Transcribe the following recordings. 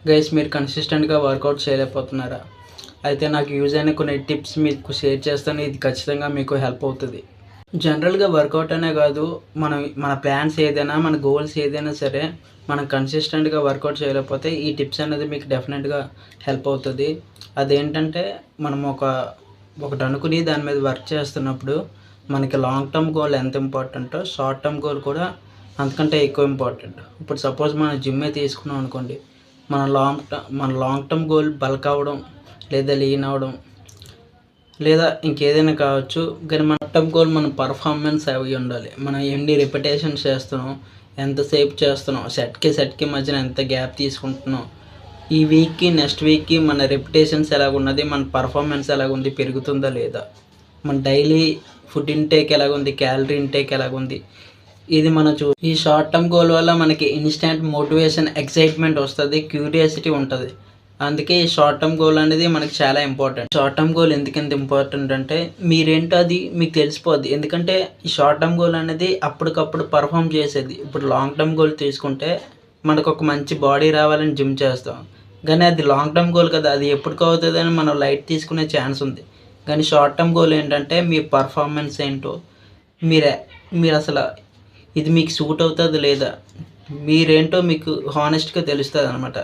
Guys, మీరు కన్సిస్టెంట్గా work out చేయలేకపోతున్నారా? అయితే నాకు యూజ్ అయిన కొన్ని టిప్స్ మీకు షేర్ చేస్తాను. ఇది ఖచ్చితంగా మీకు హెల్ప్ అవుతుంది. జనరల్గా వర్కౌట్ అనే కాదు, మన ప్లాన్స్ ఏదైనా, మన గోల్స్ ఏదైనా సరే, మనం కన్సిస్టెంట్గా వర్కౌట్ చేయలేకపోతే ఈ టిప్స్ అనేది మీకు డెఫినెట్గా హెల్ప్ అవుతుంది. అదేంటంటే, మనం ఒకటి అనుకుని దాని మీద వర్క్ చేస్తున్నప్పుడు మనకి లాంగ్ టర్మ్ గోల్ ఎంత ఇంపార్టెంటో షార్ట్ టర్మ్ గోల్ కూడా అంతకంటే ఎక్కువ ఇంపార్టెంట్. ఇప్పుడు సపోజ్ మనం జిమ్మే తీసుకున్నాం అనుకోండి, మన లాంగ్ టర్మ్ గోల్ బల్క్ అవ్వడం, లేదా లీన్ అవ్వడం, లేదా ఇంకేదైనా కావచ్చు. కానీ మన టర్మ్ గోల్ మన పర్ఫార్మెన్స్ అవి ఉండాలి. మనం ఎన్ని రిపిటేషన్స్ చేస్తున్నాం, ఎంతసేపు చేస్తున్నాం, సెట్కి మధ్యన ఎంత గ్యాప్ తీసుకుంటున్నాం, ఈ వీక్కి నెక్స్ట్ వీక్కి మన రెప్యుటేషన్స్ ఎలాగున్నది, మన పర్ఫార్మెన్స్ ఎలాగుంది, పెరుగుతుందా లేదా, మన డైలీ ఫుడ్ ఇంటేక్ ఎలాగుంది, క్యాలరీ ఇంటేక్ ఎలాగుంది, ఇది మనం ఈ షార్ట్ టర్మ్ గోల్ వల్ల మనకి ఇన్స్టెంట్ మోటివేషన్, ఎక్సైట్మెంట్ వస్తుంది, క్యూరియాసిటీ ఉంటుంది. అందుకే ఈ షార్ట్ టర్మ్ గోల్ అనేది మనకి చాలా ఇంపార్టెంట్. షార్ట్ టర్మ్ గోల్ ఎందుకంత ఇంపార్టెంట్ అంటే, మీరేంటో అది మీకు తెలిసిపోద్ది. ఎందుకంటే ఈ షార్ట్ టర్మ్ గోల్ అనేది అప్పటికప్పుడు పర్ఫామ్ చేసేది. ఇప్పుడు లాంగ్ టర్మ్ గోల్ తీసుకుంటే మనకు ఒక మంచి బాడీ రావాలని జిమ్ చేస్తాం, కానీ అది లాంగ్ టర్మ్ గోల్ కదా, అది ఎప్పటికో అవుతుందని మనం లైట్ తీసుకునే ఛాన్స్ ఉంది. కానీ షార్ట్ టర్మ్ గోల్ ఏంటంటే, మీ పర్ఫార్మెన్స్ ఏంటో, మీరు అసలు ఇది మీకు సూట్ అవుతుంది లేదా, మీరేంటో మీకు హానెస్ట్గా తెలుస్తుంది అనమాట.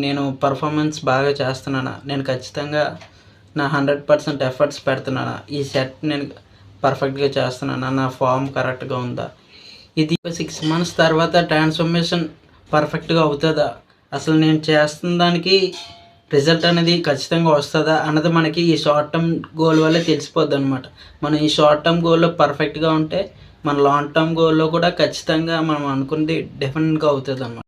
నేను పర్ఫార్మెన్స్ బాగా చేస్తున్నానా, నేను ఖచ్చితంగా నా 100% ఎఫర్ట్స్ పెడుతున్నానా, ఈ సెట్ నేను పర్ఫెక్ట్గా చేస్తున్నానా, నా ఫామ్ కరెక్ట్గా ఉందా, ఇది 6 months తర్వాత ట్రాన్స్ఫర్మేషన్ పర్ఫెక్ట్గా అవుతుందా, అసలు నేను చేస్తున్న దానికి రిజల్ట్ అనేది ఖచ్చితంగా వస్తుందా అన్నది మనకి ఈ షార్ట్ టర్మ్ గోల్ వల్లే తెలిసిపోద్ది అనమాట. మనం ఈ షార్ట్ టర్మ్ గోల్లో పర్ఫెక్ట్గా ఉంటే మన లాంగ్ టర్మ్ గోల్లో కూడా ఖచ్చితంగా మనం అనుకున్నది డెఫినెట్గా అవుతుంది అన్నమాట.